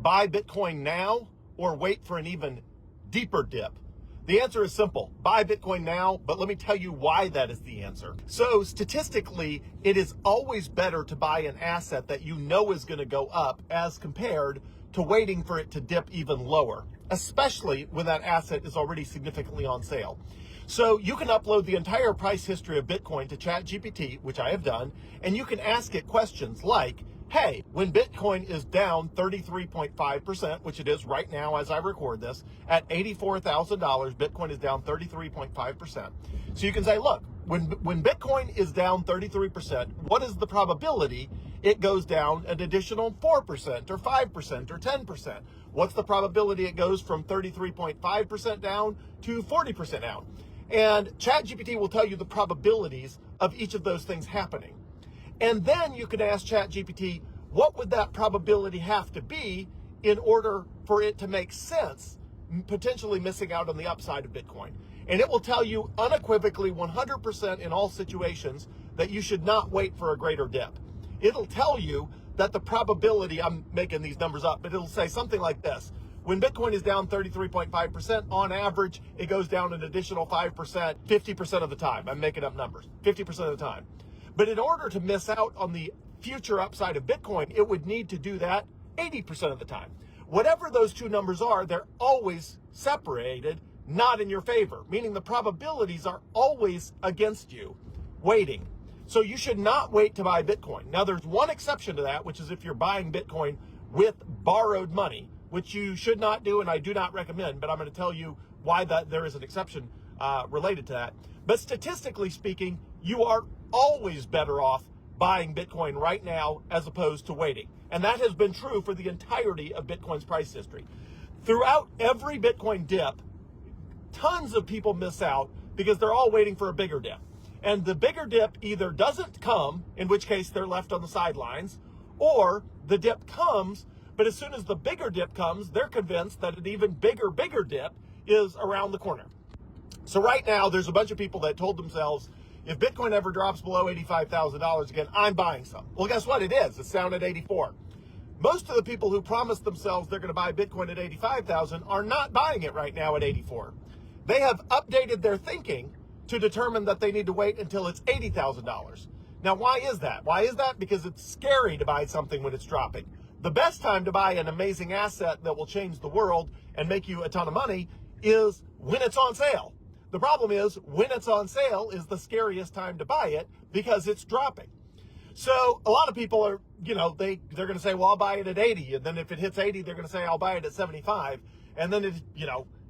Buy Bitcoin now or wait for an even deeper dip? The answer is simple. Buy Bitcoin now, but let me tell you why that is the answer. So statistically, it is always better to buy an asset that you know is going to go up as compared to waiting for it to dip even lower, especially when that asset is already significantly on sale. So you can upload the entire price history of Bitcoin to ChatGPT, which I have done, and you can ask it questions like, hey, when Bitcoin is down 33.5%, which it is right now as I record this, at $84,000, Bitcoin is down 33.5%. So you can say, look, when Bitcoin is down 33%, what is the probability it goes down an additional 4% or 5% or 10%? What's the probability it goes from 33.5% down to 40% down? And ChatGPT will tell you the probabilities of each of those things happening. And then you can ask ChatGPT, what would that probability have to be in order for it to make sense, potentially missing out on the upside of Bitcoin? And it will tell you unequivocally 100% in all situations that you should not wait for a greater dip. It'll tell you that the probability, I'm making these numbers up, but it'll say something like this. When Bitcoin is down 33.5%, on average, it goes down an additional 5%, 50% of the time. I'm making up numbers, 50% of the time. But in order to miss out on the future upside of Bitcoin, it would need to do that 80% of the time. Whatever those two numbers are, they're always separated, not in your favor, meaning the probabilities are always against you, waiting. So you should not wait to buy Bitcoin. Now, there's one exception to that, which is if you're buying Bitcoin with borrowed money, which you should not do, and I do not recommend, but I'm going to tell you why that there is an exception related to that. But statistically speaking, you are always better off buying Bitcoin right now as opposed to waiting. And that has been true for the entirety of Bitcoin's price history. Throughout every Bitcoin dip, tons of people miss out because they're all waiting for a bigger dip. And the bigger dip either doesn't come, in which case they're left on the sidelines, or the dip comes, but as soon as the bigger dip comes, they're convinced that an even bigger dip is around the corner. So right now, there's a bunch of people that told themselves, if Bitcoin ever drops below $85,000 again, I'm buying some. Well, guess what? It is. It's down at 84. Most of the people who promised themselves they're going to buy Bitcoin at 85,000 are not buying it right now at 84. They have updated their thinking to determine that they need to wait until it's $80,000. Now, why is that? Why is that? Because it's scary to buy something when it's dropping. The best time to buy an amazing asset that will change the world and make you a ton of money is when it's on sale. The problem is when it's on sale is the scariest time to buy it because it's dropping. So a lot of people are, they're going to say, well, I'll buy it at 80. And then if it hits 80, they're going to say, I'll buy it at 75. And then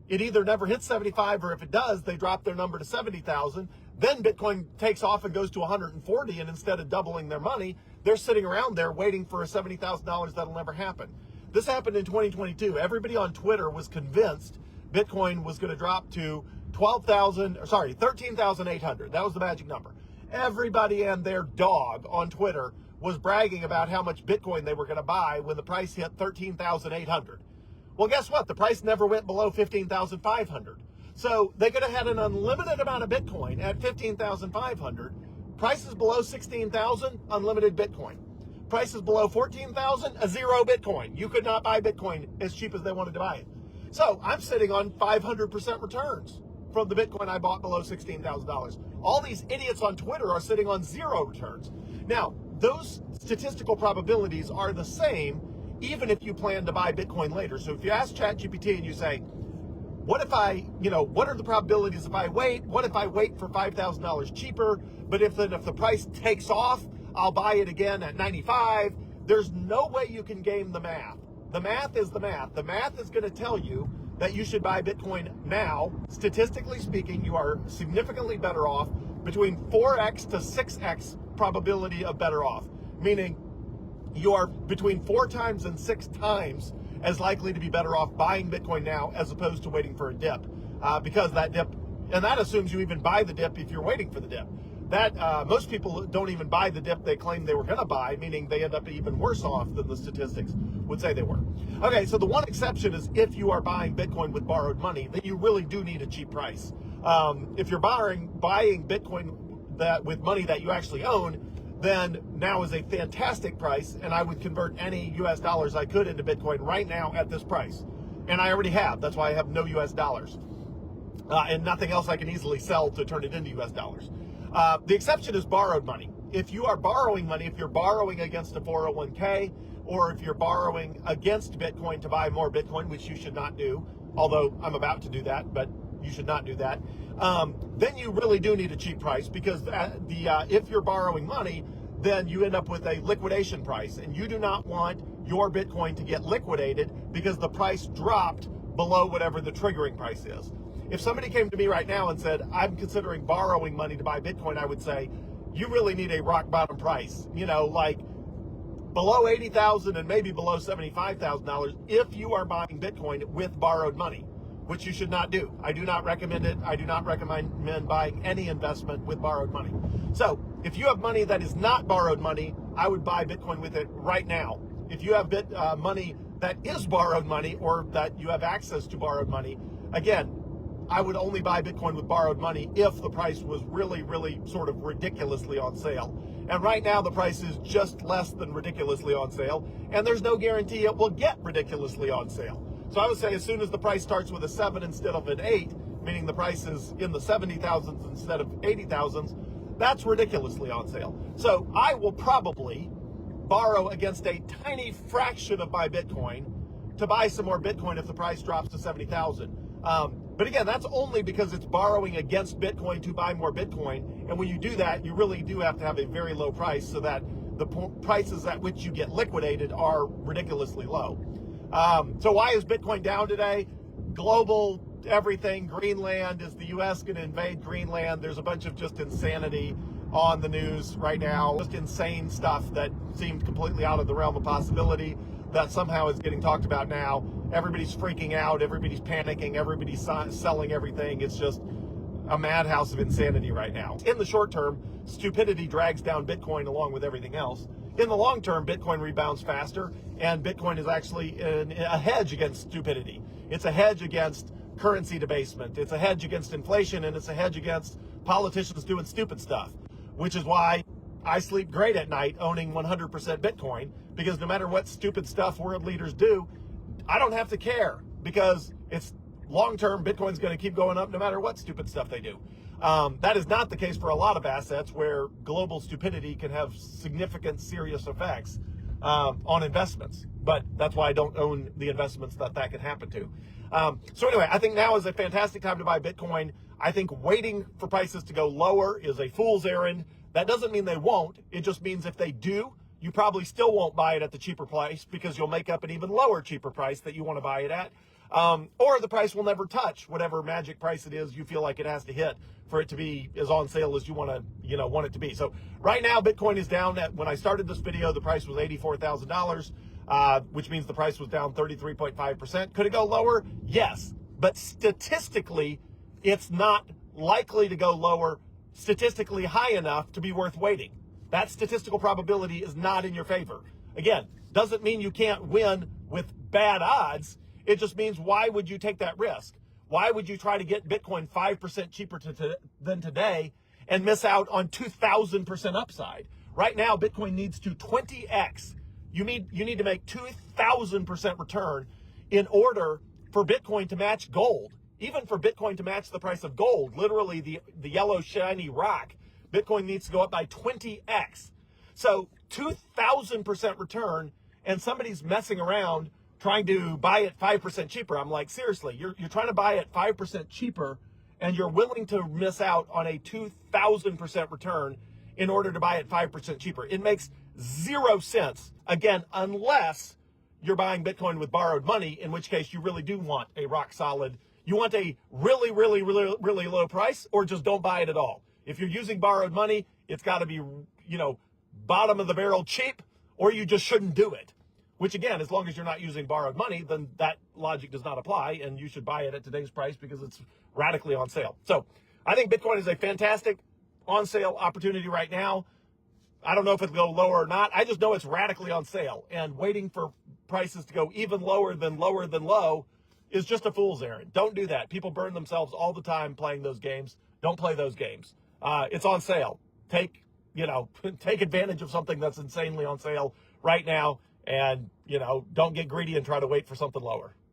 it either never hits 75, or if it does, they drop their number to 70,000. Then Bitcoin takes off and goes to 140. And instead of doubling their money, they're sitting around there waiting for a $70,000 that'll never happen. This happened in 2022. Everybody on Twitter was convinced Bitcoin was going to drop to 13,800. That was the magic number. Everybody and their dog on Twitter was bragging about how much Bitcoin they were going to buy when the price hit 13,800. Well, guess what? The price never went below 15,500. So they could have had an unlimited amount of Bitcoin at 15,500. Prices below 16,000, unlimited Bitcoin. Prices below 14,000, a zero Bitcoin. You could not buy Bitcoin as cheap as they wanted to buy it. So I'm sitting on 500% returns from the Bitcoin I bought below $16,000. All these idiots on Twitter are sitting on zero returns. Now, those statistical probabilities are the same even if you plan to buy Bitcoin later. So if you ask ChatGPT and you say, what if what are the probabilities if I wait? What if I wait for $5,000 cheaper? But if the price takes off, I'll buy it again at 95. There's no way you can game the math. The math is the math. The math is going to tell you that you should buy Bitcoin now. Statistically speaking, you are significantly better off, between 4x to 6x probability of better off, meaning you are between 4 times and 6 times as likely to be better off buying Bitcoin now as opposed to waiting for a dip, because that dip, and that assumes you even buy the dip if you're waiting for the dip. That most people don't even buy the dip they claim they were going to buy, meaning they end up even worse off than the statistics would say they were. Okay, so the one exception is if you are buying Bitcoin with borrowed money, then you really do need a cheap price. If you're buying Bitcoin that with money that you actually own, then now is a fantastic price, and I would convert any US dollars I could into Bitcoin right now at this price. And I already have. That's why I have no US dollars. And nothing else I can easily sell to turn it into US dollars. The exception is borrowed money. If you are borrowing money, if you're borrowing against a 401k, or if you're borrowing against Bitcoin to buy more Bitcoin, which you should not do, although I'm about to do that, but you should not do that, then you really do need a cheap price, because if you're borrowing money, then you end up with a liquidation price, and you do not want your Bitcoin to get liquidated because the price dropped below whatever the triggering price is. If somebody came to me right now and said, I'm considering borrowing money to buy Bitcoin, I would say, you really need a rock bottom price, like below $80,000 and maybe below $75,000 if you are buying Bitcoin with borrowed money, which you should not do. I do not recommend it. I do not recommend buying any investment with borrowed money. So if you have money that is not borrowed money, I would buy Bitcoin with it right now. If you have money that is borrowed money, or that you have access to borrowed money, again, I would only buy Bitcoin with borrowed money if the price was really, really sort of ridiculously on sale. And right now the price is just less than ridiculously on sale, and there's no guarantee it will get ridiculously on sale. So I would say as soon as the price starts with a 7 instead of an 8, meaning the price is in the 70,000s instead of 80,000s, that's ridiculously on sale. So I will probably borrow against a tiny fraction of my Bitcoin to buy some more Bitcoin if the price drops to 70,000. But again, that's only because it's borrowing against Bitcoin to buy more Bitcoin. And when you do that, you really do have to have a very low price so that the prices at which you get liquidated are ridiculously low. So why is Bitcoin down today? Global everything. Greenland, is the U.S. going to invade Greenland? There's a bunch of just insanity on the news right now. Just insane stuff that seemed completely out of the realm of possibility that somehow is getting talked about now. Everybody's freaking out. Everybody's panicking. Everybody's selling everything. It's just a madhouse of insanity right now. In the short term, stupidity drags down Bitcoin along with everything else. In the long term, Bitcoin rebounds faster, and Bitcoin is actually a hedge against stupidity. It's a hedge against currency debasement. It's a hedge against inflation, and it's a hedge against politicians doing stupid stuff, which is why I sleep great at night owning 100% Bitcoin, because no matter what stupid stuff world leaders do, I don't have to care, because it's long-term. Bitcoin's going to keep going up no matter what stupid stuff they do. That is not the case for a lot of assets where global stupidity can have significant, serious effects on investments. But that's why I don't own the investments that can happen to. So anyway, I think now is a fantastic time to buy Bitcoin. I think waiting for prices to go lower is a fool's errand. That doesn't mean they won't. It just means if they do, you probably still won't buy it at the cheaper price, because you'll make up an even lower, cheaper price that you want to buy it at. Or the price will never touch whatever magic price it is you feel like it has to hit for it to be as on sale as you want it to be. So right now, Bitcoin is down at, when I started this video, the price was $84,000, which means the price was down 33.5%. Could it go lower? Yes. But statistically, it's not likely to go lower statistically high enough to be worth waiting. That statistical probability is not in your favor. Again, doesn't mean you can't win with bad odds. It just means, why would you take that risk? Why would you try to get Bitcoin 5% cheaper than today and miss out on 2,000% upside? Right now, Bitcoin needs to 20x. You need to make 2,000% return in order for Bitcoin to match gold. Even for Bitcoin to match the price of gold, literally the yellow shiny rock, Bitcoin needs to go up by 20x. So 2,000% return, and somebody's messing around trying to buy it 5% cheaper. I'm like, seriously, you're trying to buy it 5% cheaper, and you're willing to miss out on a 2,000% return in order to buy it 5% cheaper. It makes zero sense, again, unless you're buying Bitcoin with borrowed money, in which case you really do want a rock solid. You want a really, really, really, really low price, or just don't buy it at all. If you're using borrowed money, it's got to be, bottom of the barrel cheap, or you just shouldn't do it. Which again, as long as you're not using borrowed money, then that logic does not apply, and you should buy it at today's price because it's radically on sale. So I think Bitcoin is a fantastic on sale opportunity right now. I don't know if it'll go lower or not. I just know it's radically on sale, and waiting for prices to go even lower than low is just a fool's errand. Don't do that. People burn themselves all the time playing those games. Don't play those games. It's on sale. Take take advantage of something that's insanely on sale right now, and don't get greedy and try to wait for something lower.